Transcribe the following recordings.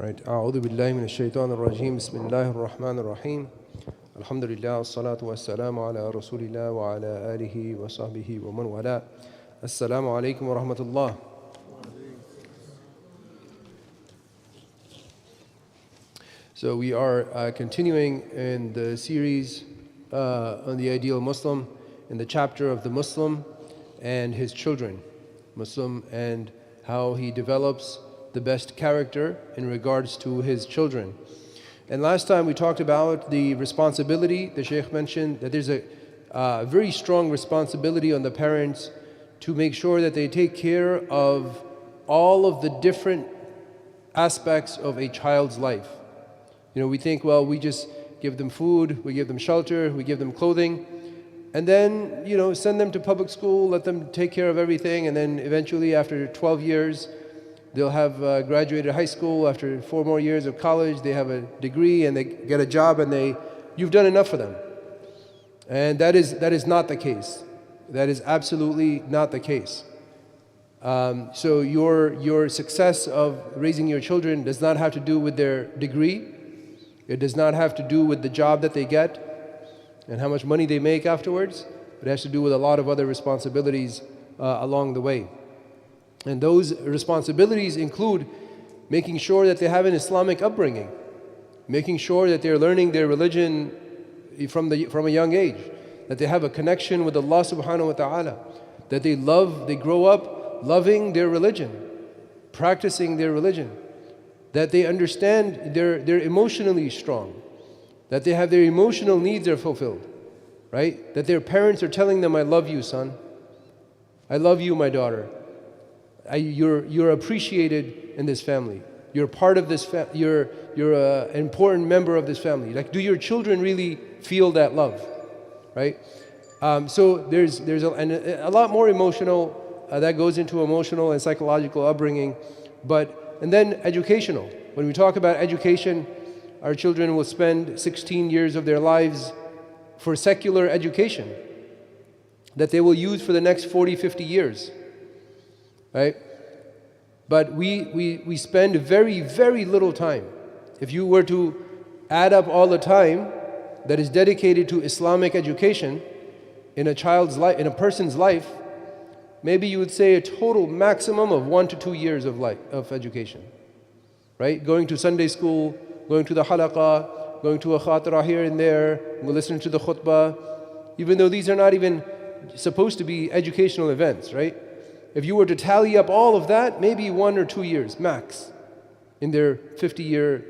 Right. أعوذ بالله من الشيطان الرجيم بسم الله الرحمن الرحيم الحمد لله والصلاة والسلام على رسول الله وعلى آله وصحبه ومن والاه السلام عليكم ورحمة الله. So we are continuing in the series on the ideal Muslim, in the chapter of the Muslim and his children, Muslim and how he develops the best character in regards to his children. And last time we talked about the responsibility. The Shaykh mentioned that there's a very strong responsibility on the parents to make sure that they take care of all of the different aspects of a child's life. You know, we think, well, we just give them food, we give them shelter, we give them clothing, and then, you know, send them to public school, let them take care of everything, and then eventually after 12 years, they'll have graduated high school. After 4 more years of college, they have a degree and they get a job, and you've done enough for them. And that is not the case. That is absolutely not the case. So your success of raising your children does not have to do with their degree. It does not have to do with the job that they get and how much money they make afterwards. It has to do with a lot of other responsibilities along the way. And those responsibilities include making sure that they have an Islamic upbringing, making sure that they're learning their religion from a young age, that they have a connection with Allah subhanahu wa ta'ala, that they grow up loving their religion, practicing their religion, that they understand they're emotionally strong, that they have their emotional needs are fulfilled, right? That their parents are telling them, I love you, son. I love you, my daughter. You're appreciated in this family. You're part of this you're an important member of this family. Like, do your children really feel that love, right? So there's a lot more emotional that goes into emotional and psychological upbringing, and then educational. When we talk about education, our children will spend 16 years of their lives for secular education that they will use for the next 40, 50 years. Right? But we spend very, very little time. If you were to add up all the time that is dedicated to Islamic education in a child's life, in a person's life, maybe you would say a total maximum of 1 to 2 years of education. Right? Going to Sunday school, going to the halaqah, going to a khatira here and there, listening to the khutbah, even though these are not even supposed to be educational events, right? If you were to tally up all of that, maybe 1 or 2 years max in their 50 year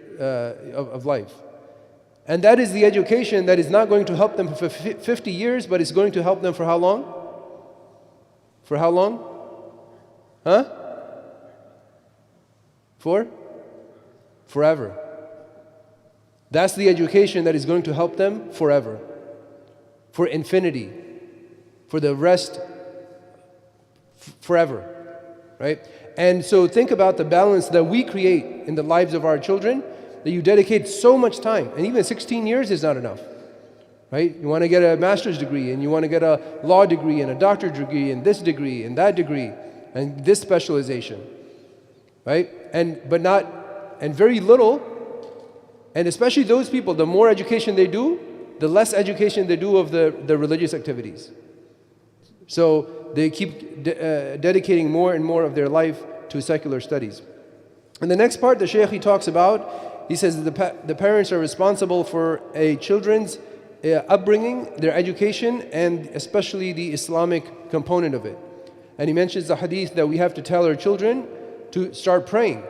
of life. And that is the education that is not going to help them for 50 years, but it's going to help them for how long? For how long? Huh? For? Forever. That's the education that is going to help them forever. For infinity. For the rest forever, right? And so think about the balance that we create in the lives of our children, that you dedicate so much time, and even 16 years is not enough, right? You want to get a master's degree, and you want to get a law degree, and a doctorate degree, and this degree, and that degree, and this specialization, right? And very little, and especially those people, the more education they do, the less education they do of the religious activities. So they keep dedicating more and more of their life to secular studies. And the next part the Shaykh he talks about, he says that the parents are responsible for a children's upbringing, their education, and especially the Islamic component of it. And he mentions the hadith that we have to tell our children to start praying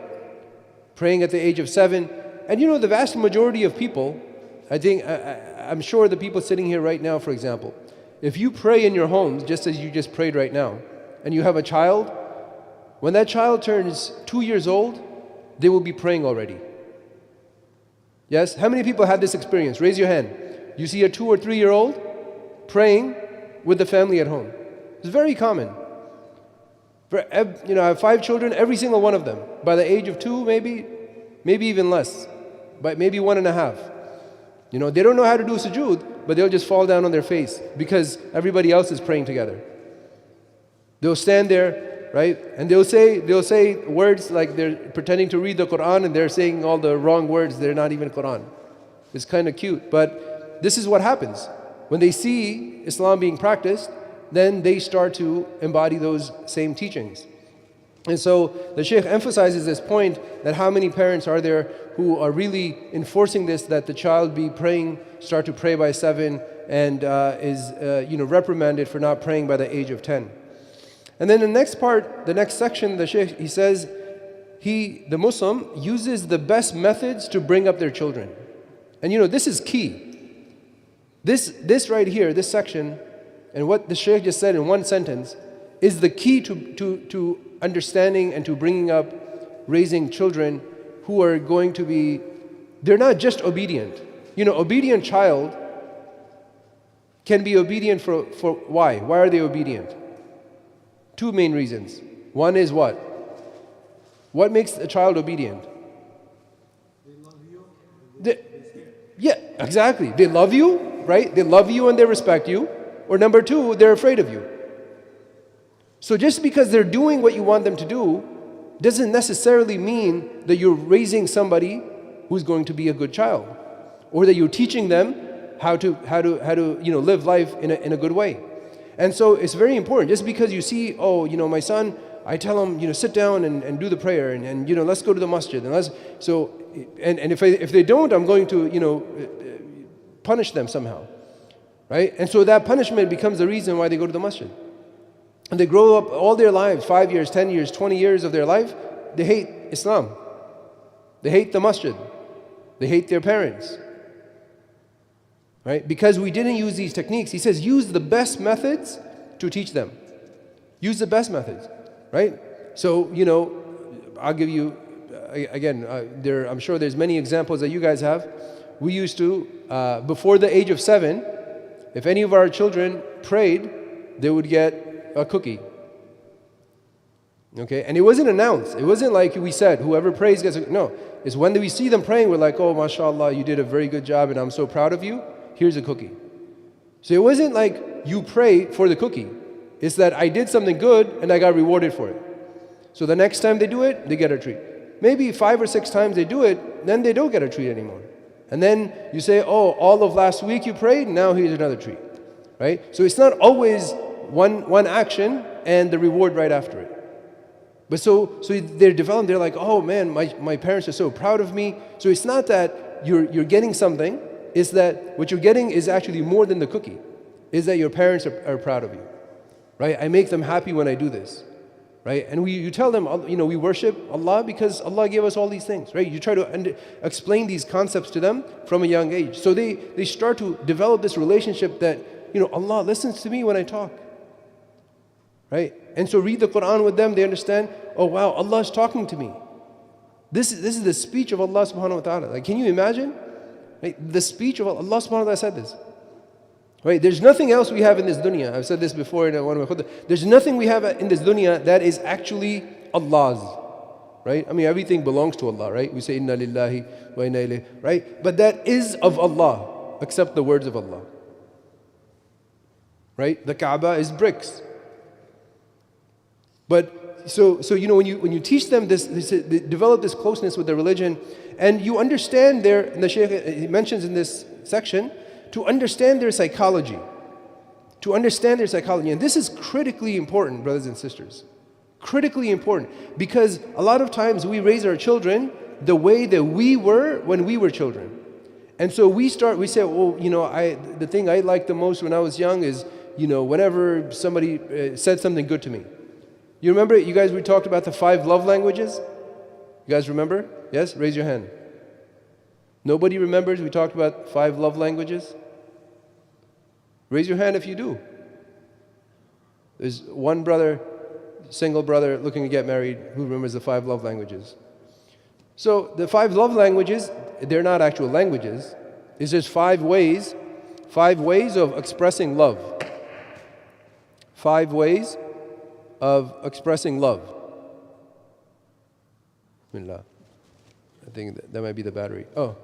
at the age of 7. And you know, the vast majority of people, I'm sure the people sitting here right now, for example, if you pray in your homes, just as you just prayed right now, and you have a child, when that child turns 2 years old, they will be praying already. Yes? How many people had this experience? Raise your hand. You see a 2 or 3 year old praying with the family at home. It's very common. I have 5 children, every single one of them, by the age of 2, maybe even less, but maybe 1.5. You know, they don't know how to do sujood, but they'll just fall down on their face because everybody else is praying together. They'll stand there right? And they'll say words like they're pretending to read the Quran and they're saying all the wrong words. They're not even Quran. It's kind of cute, but this is what happens. When they see Islam being practiced, then they start to embody those same teachings. And so the Shaykh emphasizes this point that how many parents are there who are really enforcing this, that the child be praying, start to pray by 7 and is reprimanded for not praying by the age of 10. And then the next part, the next section, the Shaykh, he says, the Muslim uses the best methods to bring up their children. And this is key. This right here, this section, and what the Shaykh just said in one sentence, is the key to understanding and to bringing up, raising children who are going to be, they're not just obedient. Obedient child can be obedient for why? Why are they obedient? 2 main reasons. One is what? What makes a child obedient? They love you. Yeah, exactly. They love you, right? They love you and they respect you. Or number 2, they're afraid of you. So just because they're doing what you want them to do doesn't necessarily mean that you're raising somebody who's going to be a good child, or that you're teaching them how to live life in a good way. And so it's very important. Just because you see, my son, I tell him, sit down and do the prayer, and let's go to the masjid, and if they don't, I'm going to punish them somehow, right? And so that punishment becomes the reason why they go to the masjid. And they grow up all their lives, 5 years, 10 years, 20 years of their life, they hate Islam. They hate the masjid. They hate their parents. Right? Because we didn't use these techniques. He says, use the best methods to teach them. Use the best methods. Right? So, I'll give you, again, I'm sure there's many examples that you guys have. We used to, before the age of 7, if any of our children prayed, they would get a cookie. Okay, and it wasn't announced. It wasn't like we said, whoever prays gets a cookie. No, it's when we see them praying, we're like, oh, mashallah, you did a very good job and I'm so proud of you. Here's a cookie. So it wasn't like you pray for the cookie. It's that I did something good and I got rewarded for it. So the next time they do it, they get a treat. Maybe 5 or 6 times they do it, then they don't get a treat anymore. And then you say, oh, all of last week you prayed, now here's another treat. Right? So it's not always one action and the reward right after it. But so they're developed, they're like, oh man, my parents are so proud of me. So it's not that you're getting something, it's that what you're getting is actually more than the cookie. Is that your parents are proud of you. Right? I make them happy when I do this. Right? And you tell them, we worship Allah because Allah gave us all these things. Right? You try to explain these concepts to them from a young age. So they start to develop this relationship that, Allah listens to me when I talk. Right? And so read the Quran with them, they understand, oh wow, Allah is talking to me. This is the speech of Allah subhanahu wa ta'ala. Like, can you imagine? Right? The speech of Allah subhanahu wa ta'ala said this. Right? There's nothing else we have in this dunya. I've said this before in one of my khutbah. There's nothing we have in this dunya that is actually Allah's. Right? I mean, everything belongs to Allah, right? We say, inna lillahi wa inna ilayhi, right? But that is of Allah, except the words of Allah. Right? The Kaaba is bricks. But so when you teach them this, they develop this closeness with their religion, and you understand and the Shaykh he mentions in this section, to understand their psychology. To understand their psychology. And this is critically important, brothers and sisters. Critically important. Because a lot of times we raise our children the way that we were when we were children. And so we say, well, the thing I liked the most when I was young is, whenever somebody said something good to me. You remember, we talked about the 5 love languages? You guys remember? Yes? Raise your hand. Nobody remembers we talked about 5 love languages? Raise your hand if you do. There's one brother, single brother looking to get married who remembers the 5 love languages. So the 5 love languages, they're not actual languages. It's just 5 ways of expressing love. 5 ways of expressing love. Bismillah. I think that might be the battery. Oh.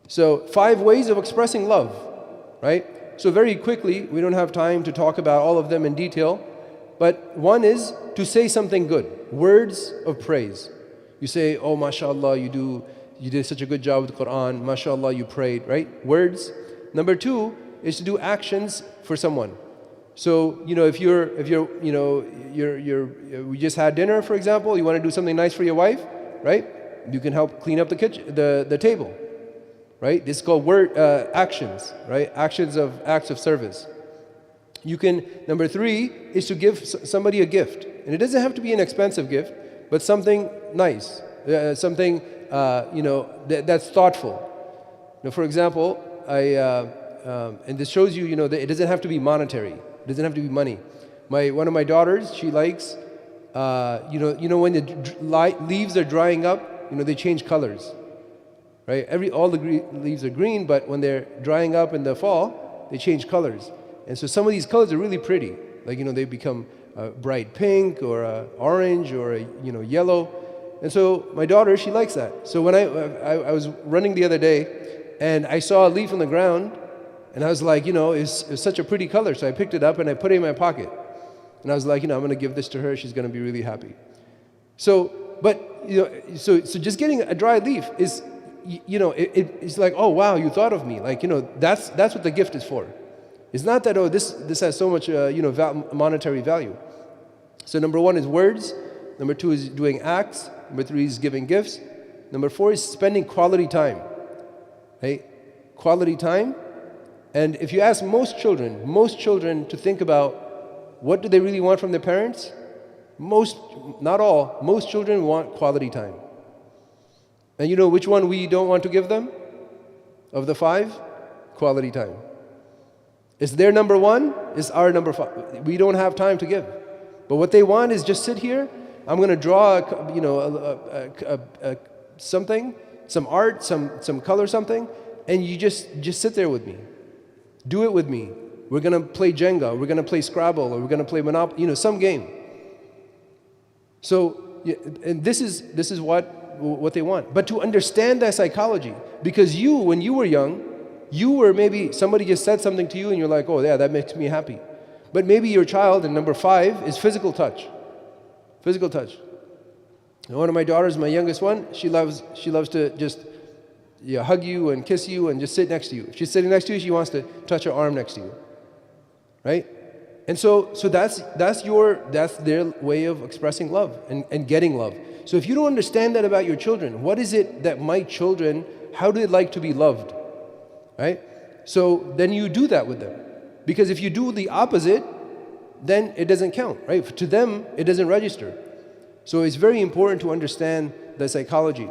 So 5 ways of expressing love, right? So very quickly, we don't have time to talk about all of them in detail, But one is to say something good, words of praise. You say, oh, mashallah, you did such a good job with the Quran, mashallah, you prayed, right? Words. Number two is to do actions for someone. So, if we just had dinner, for example, you want to do something nice for your wife, right? You can help clean up the kitchen, the table, right? This is called actions, right? Acts of service. Number three is to give somebody a gift. And it doesn't have to be an expensive gift, but something nice, something, that's thoughtful. Now, for example, and this shows you, that it doesn't have to be monetary. It doesn't have to be money. One of my daughters, she likes, when the leaves are drying up, they change colors, right? All the leaves are green, but when they're drying up in the fall, they change colors. And so some of these colors are really pretty. Like, they become bright pink or orange or yellow. And so my daughter, she likes that. So when I was running the other day and I saw a leaf on the ground and I was like, it's such a pretty color. So I picked it up and I put it in my pocket. And I was like, I'm going to give this to her. She's going to be really happy. So just getting a dry leaf is, it's like, oh, wow, you thought of me. Like, that's what the gift is for. It's not that, this has so much, monetary value. So number one is words. Number two is doing acts. Number three is giving gifts. Number four is spending quality time. Right? Quality time. And if you ask most children to think about what do they really want from their parents, not all, most children want quality time. And you know which one we don't want to give them? Of the five? Quality time. It's their number one, it's our number five. We don't have time to give. But what they want is just sit here. I'm going to draw, something, some art, some color, something, and you just sit there with me. Do it with me. We're going to play Jenga. We're going to play Scrabble, or we're going to play Monopoly. Some game. So, and this is what they want. But to understand that psychology, because when you were young, you were maybe somebody just said something to you and you're like, oh yeah, that makes me happy. But maybe your child, and number five, is physical touch. Physical touch. And one of my daughters, my youngest one, she loves to just hug you and kiss you and just sit next to you. If she's sitting next to you, she wants to touch her arm next to you. Right? And so that's their way of expressing love and getting love. So if you don't understand that about your children, what is it that my children, how do they like to be loved? Right? So then you do that with them. Because if you do the opposite, then it doesn't count, right? To them, it doesn't register. So it's very important to understand the psychology.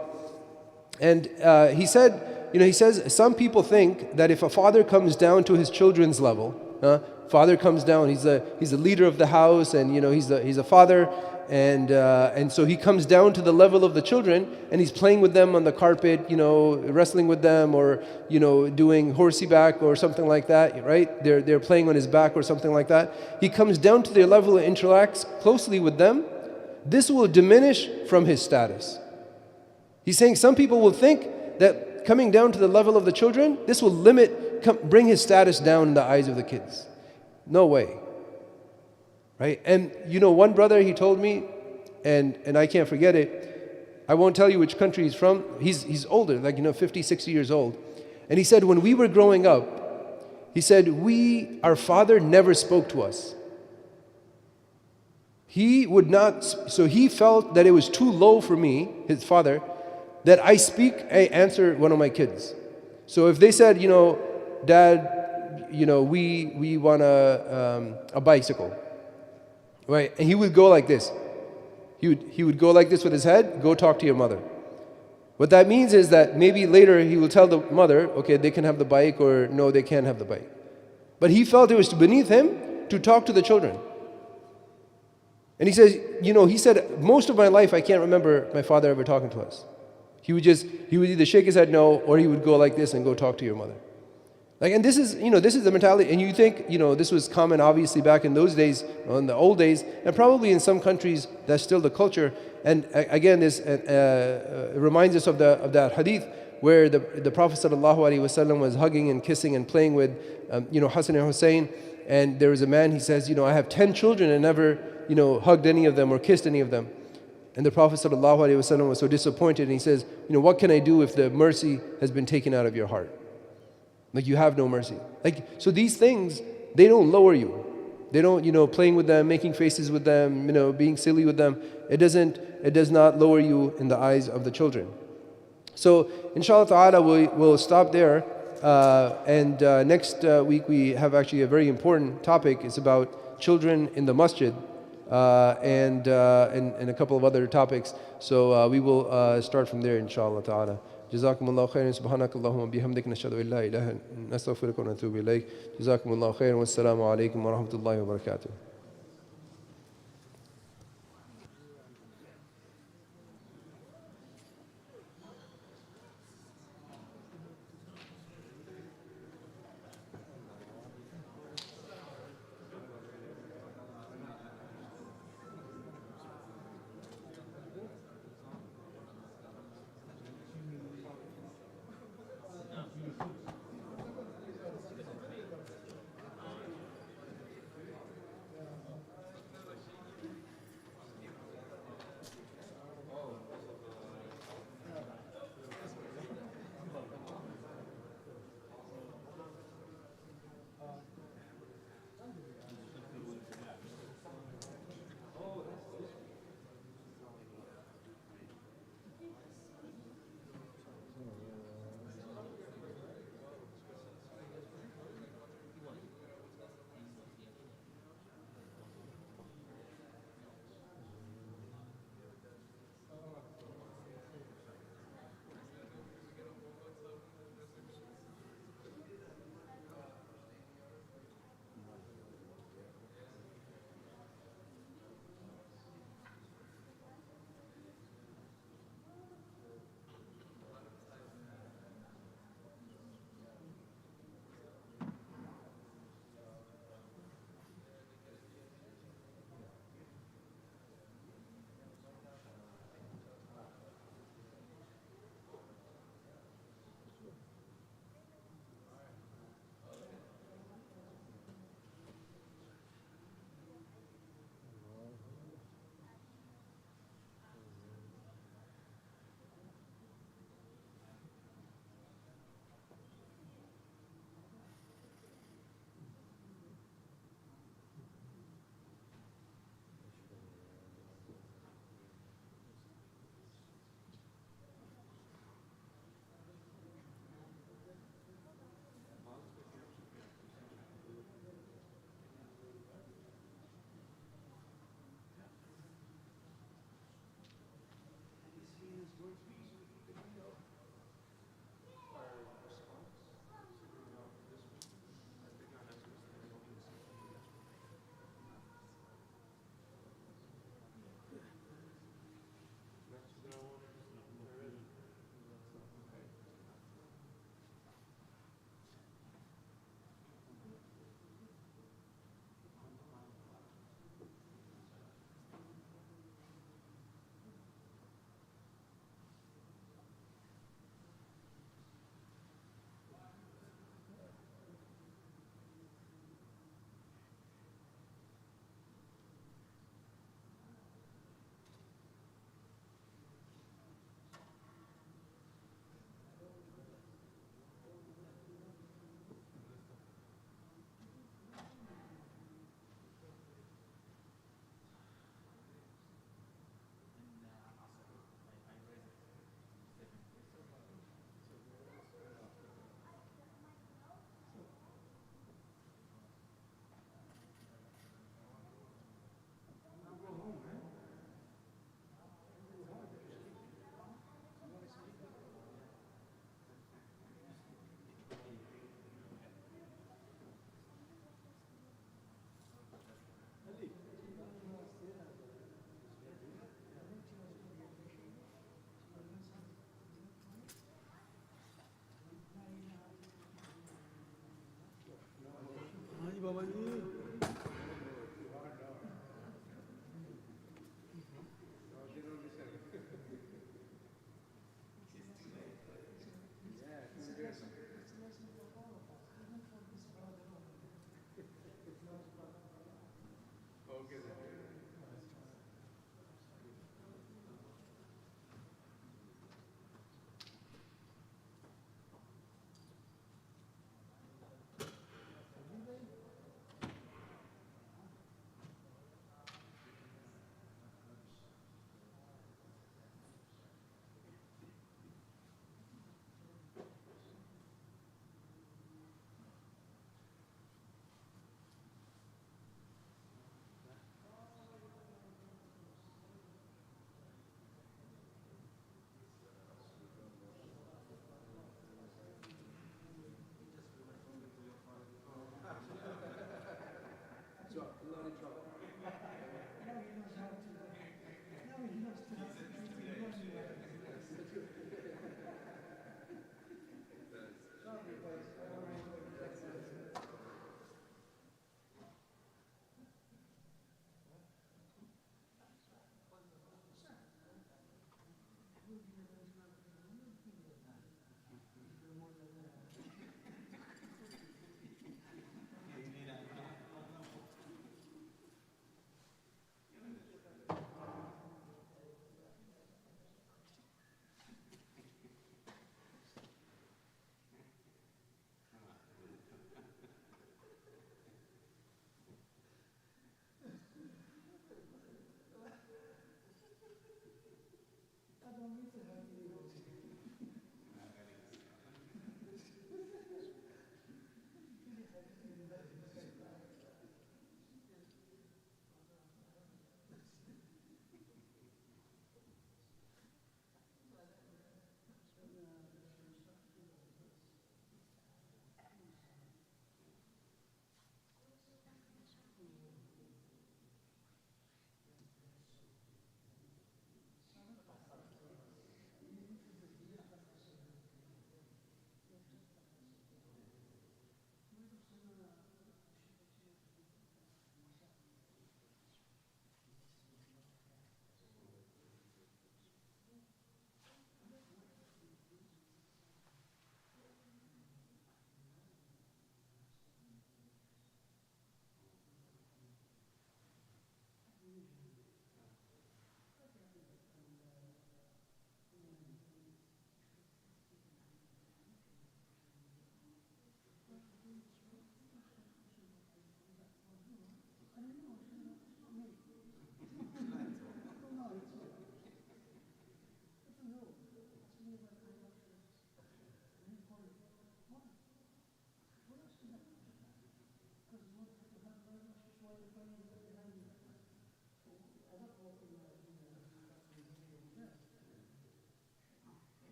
And he says, some people think that if a father comes down to his children's level, father comes down, he's a leader of the house, and he's a father, and so he comes down to the level of the children, and he's playing with them on the carpet, wrestling with them, or doing horsey back or something like that, right? They're playing on his back or something like that. He comes down to their level and interacts closely with them. This will diminish from his status. He's saying some people will think that coming down to the level of the children, this will bring his status down in the eyes of the kids. No way. Right? And one brother, he told me, and I can't forget it, I won't tell you which country he's from. He's older, 50, 60 years old. And he said, when we were growing up, he said, our father never spoke to us. He would not, so he felt that it was too low for me, his father, that I answer one of my kids. So if they said, Dad, we want a bicycle, right? And he would go like this. He would go like this with his head, go talk to your mother. What that means is that maybe later he will tell the mother, okay, they can have the bike, or no, they can't have the bike. But he felt it was beneath him to talk to the children. And he says, he said, most of my life I can't remember my father ever talking to us. He would either shake his head no, or he would go like this and go talk to your mother. And this is the mentality. And you think, this was common obviously back in those days, in the old days, and probably in some countries that's still the culture. And again, this reminds us of that hadith where the Prophet ﷺ was hugging and kissing and playing with, Hassan and Hussein. And there was a man, he says, I have 10 children and never, hugged any of them or kissed any of them. And the Prophet ﷺ was so disappointed, and he says, what can I do if the mercy has been taken out of your heart? Like, you have no mercy. So these things, they don't lower you. They don't, playing with them, making faces with them, being silly with them. It does not lower you in the eyes of the children. So inshallah ta'ala we'll stop there. And next week we have actually a very important topic. It's about children in the masjid, and a couple of other topics. So we will start from there inshallah ta'ala. جزاكم الله خيرا سبحانك اللهم وبحمدك نشهد أن لا إله إلا أنت نستغفرك ونتوب إليك جزاكم الله خيرا والسلام عليكم ورحمة الله وبركاته.